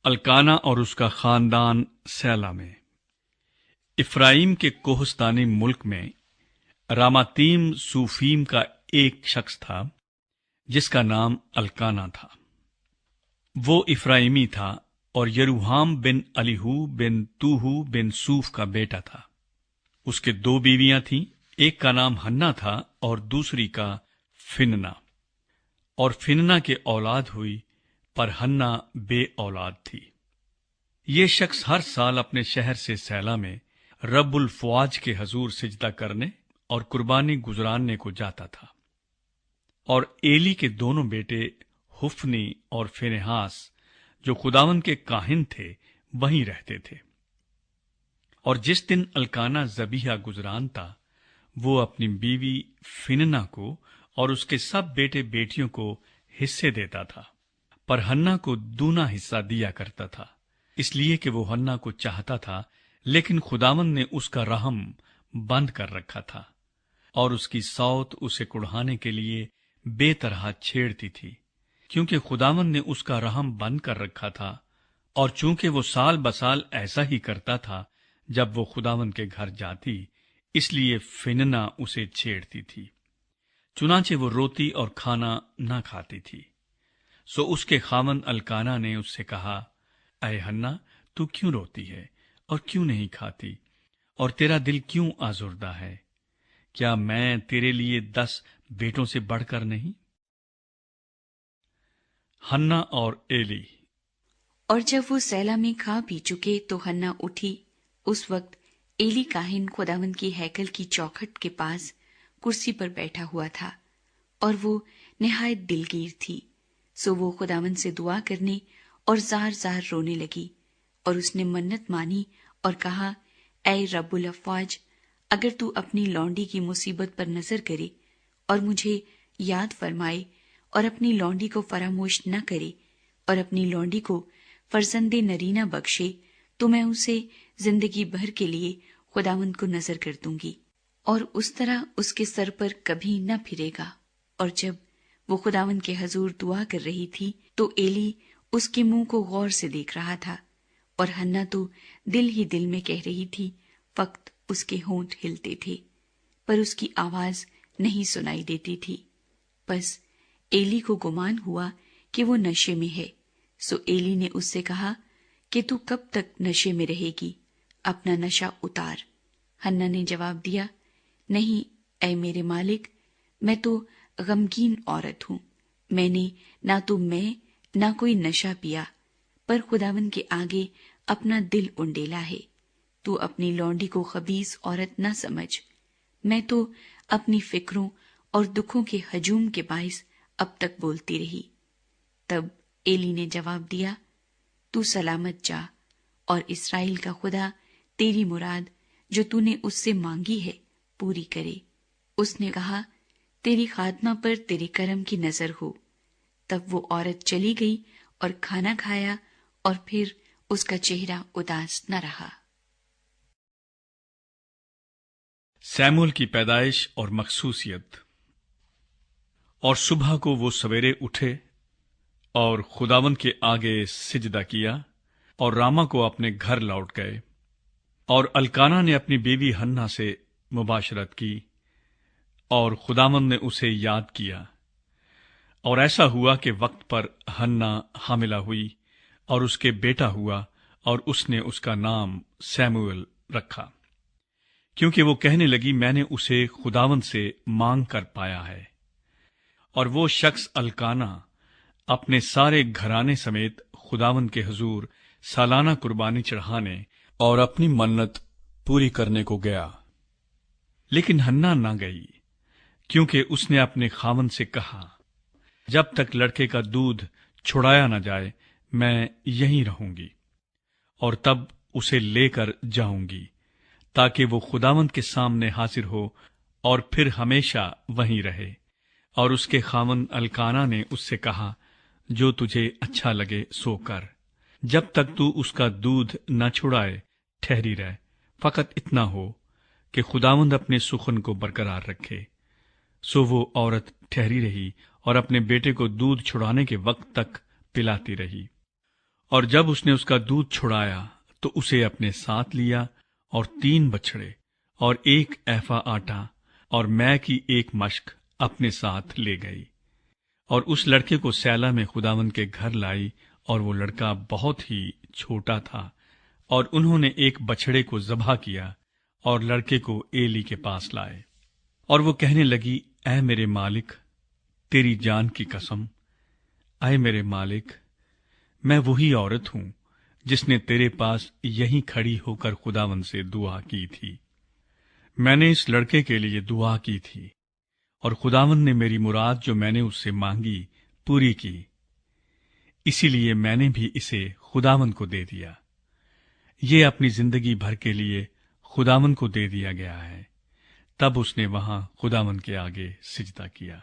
الکانا اور اس کا خاندان سیلا میں۔ افرائیم کے کوہستانی ملک میں راماتیم سوفیم کا ایک شخص تھا جس کا نام الکانا تھا۔ وہ افرائیمی تھا اور یروحام بن الیہو بن توہو بن سوف کا بیٹا تھا۔ اس کے دو بیویاں تھیں، ایک کا نام ہنا تھا اور دوسری کا فننا۔ اور فننا کے اولاد ہوئی، پر ہنا بے اولاد تھی۔ یہ شخص ہر سال اپنے شہر سے سیلا میں رب الفواج کے حضور سجدہ کرنے اور قربانی گزراننے کو جاتا تھا۔ اور ایلی کے دونوں بیٹے حفنی اور فنحاس جو خداوند کے کاہن تھے وہیں رہتے تھے۔ اور جس دن الکانا ذبیحہ گزران تھا، وہ اپنی بیوی فننا کو اور اس کے سب بیٹے بیٹیوں کو حصے دیتا تھا، پر ہنا کو دونا حصہ دیا کرتا تھا، اس لیے کہ وہ ہنا کو چاہتا تھا، لیکن خداوند نے اس کا رحم بند کر رکھا تھا، اور اس کی صوت اسے کڑھانے کے لیے بے طرح چھیڑتی تھی، کیونکہ خداوند نے اس کا رحم بند کر رکھا تھا، اور چونکہ وہ سال بسال ایسا ہی کرتا تھا جب وہ خداوند کے گھر جاتی، اس لیے فننا اسے چھیڑتی تھی۔ چنانچہ وہ روتی اور کھانا نہ کھاتی تھی۔ سو اس کے خاوند الکانا نے اس سے کہا، اے ہنا، تو کیوں روتی ہے اور کیوں نہیں کھاتی، اور تیرا دل کیوں آزردہ ہے؟ کیا میں تیرے لیے 10 بیٹوں سے بڑھ کر نہیں؟ ہنا اور ایلی۔ اور جب وہ سیلا میں کھا پی چکے تو ہنا اٹھی۔ اس وقت ایلی کاہن خداوند کی ہیکل کی چوکھٹ کے پاس کرسی پر بیٹھا ہوا تھا، اور وہ نہایت دلگیر تھی۔ سو وہ خداوند سے دعا کرنے اور زار زار رونے لگی، اور اس نے منت مانی اور کہا، اے رب الافواج، اگر تو اپنی لونڈی کی مصیبت پر نظر کرے اور مجھے یاد فرمائے اور اپنی لونڈی کو فراموش نہ کرے اور اپنی لونڈی کو فرزند نرینہ بخشے، تو میں اسے زندگی بھر کے لیے خداوند کو نظر کر دوں گی، اور اس طرح اس کے سر پر کبھی نہ پھرے گا۔ اور جب وہ خداوند کے حضور دعا کر رہی تھی تو ایلی اس کے منہ کو غور سے دیکھ رہا تھا، اور ہنا تو دل ہی دل میں کہہ رہی تھی، فقط اس کے ہونٹ ہلتے تھے، پر اس کی آواز نہیں سنائی دیتی تھی۔ بس ایلی کو گمان ہوا کہ وہ نشے میں ہے، سو ایلی نے اس سے کہا کہ تو کب تک نشے میں رہے گی؟ اپنا نشہ اتار۔ ہنا نے جواب دیا، نہیں اے میرے مالک، میں تو غمگین عورت ہوں، میں نے نہ کوئی نشہ پیا، پر خداوند کے آگے اپنا دل انڈیلا ہے۔ تو اپنی لونڈی کو خبیث عورت نہ سمجھ، میں تو اپنی فکروں اور دکھوں کے ہجوم کے باعث اب تک بولتی رہی۔ تب ایلی نے جواب دیا، تو سلامت جا، اور اسرائیل کا خدا تیری مراد جو تو نے اس سے مانگی ہے پوری کرے۔ اس نے کہا، تیری خاتمہ پر تیرے کرم کی نظر ہو۔ تب وہ عورت چلی گئی اور کھانا کھایا، اور پھر اس کا چہرہ اداس نہ رہا۔ سیموئیل کی پیدائش اور مخصوصیت۔ اور صبح کو وہ سویرے اٹھے اور خداوند کے آگے سجدہ کیا، اور راما کو اپنے گھر لوٹ گئے۔ اور الکانا نے اپنی بیوی ہنا سے مباشرت کی، اور خداوند نے اسے یاد کیا۔ اور ایسا ہوا کہ وقت پر ہنا حاملہ ہوئی، اور اس کے بیٹا ہوا، اور اس نے اس کا نام سیموئیل رکھا، کیونکہ وہ کہنے لگی، میں نے اسے خداوند سے مانگ کر پایا ہے۔ اور وہ شخص الکانا اپنے سارے گھرانے سمیت خداوند کے حضور سالانہ قربانی چڑھانے اور اپنی منت پوری کرنے کو گیا۔ لیکن ہنا نہ گئی، کیونکہ اس نے اپنے خاوند سے کہا، جب تک لڑکے کا دودھ چھڑایا نہ جائے میں یہیں رہوں گی، اور تب اسے لے کر جاؤں گی، تاکہ وہ خداوند کے سامنے حاضر ہو اور پھر ہمیشہ وہیں رہے۔ اور اس کے خاوند الکانا نے اس سے کہا، جو تجھے اچھا لگے سو کر، جب تک تو اس کا دودھ نہ چھڑائے ٹھہری رہ، فقط اتنا ہو کہ خداوند اپنے سخن کو برقرار رکھے۔ سو وہ عورت ٹھہری رہی اور اپنے بیٹے کو دودھ چھڑانے کے وقت تک پلاتی رہی۔ اور جب اس نے اس کا دودھ چھڑایا تو اسے اپنے ساتھ لیا اور 3 بچھڑے اور 1 ایفا آٹا اور مے کی 1 مشک اپنے ساتھ لے گئی، اور اس لڑکے کو سیلا میں خداوند کے گھر لائی، اور وہ لڑکا بہت ہی چھوٹا تھا، اور انہوں نے 1 بچھڑے کو ذبح کیا اور لڑکے کو ایلی کے پاس لائے۔ اور وہ کہنے لگی، اے میرے مالک، تیری جان کی قسم، اے میرے مالک، میں وہی عورت ہوں جس نے تیرے پاس یہیں کھڑی ہو کر خداوند سے دعا کی تھی۔ میں نے اس لڑکے کے لیے دعا کی تھی، اور خداوند نے میری مراد جو میں نے اس سے مانگی پوری کی، اسی لیے میں نے بھی اسے خداوند کو دے دیا۔ یہ اپنی زندگی بھر کے لیے خداوند کو دے دیا گیا ہے۔ تب اس نے وہاں خداوند کے آگے سجدہ کیا۔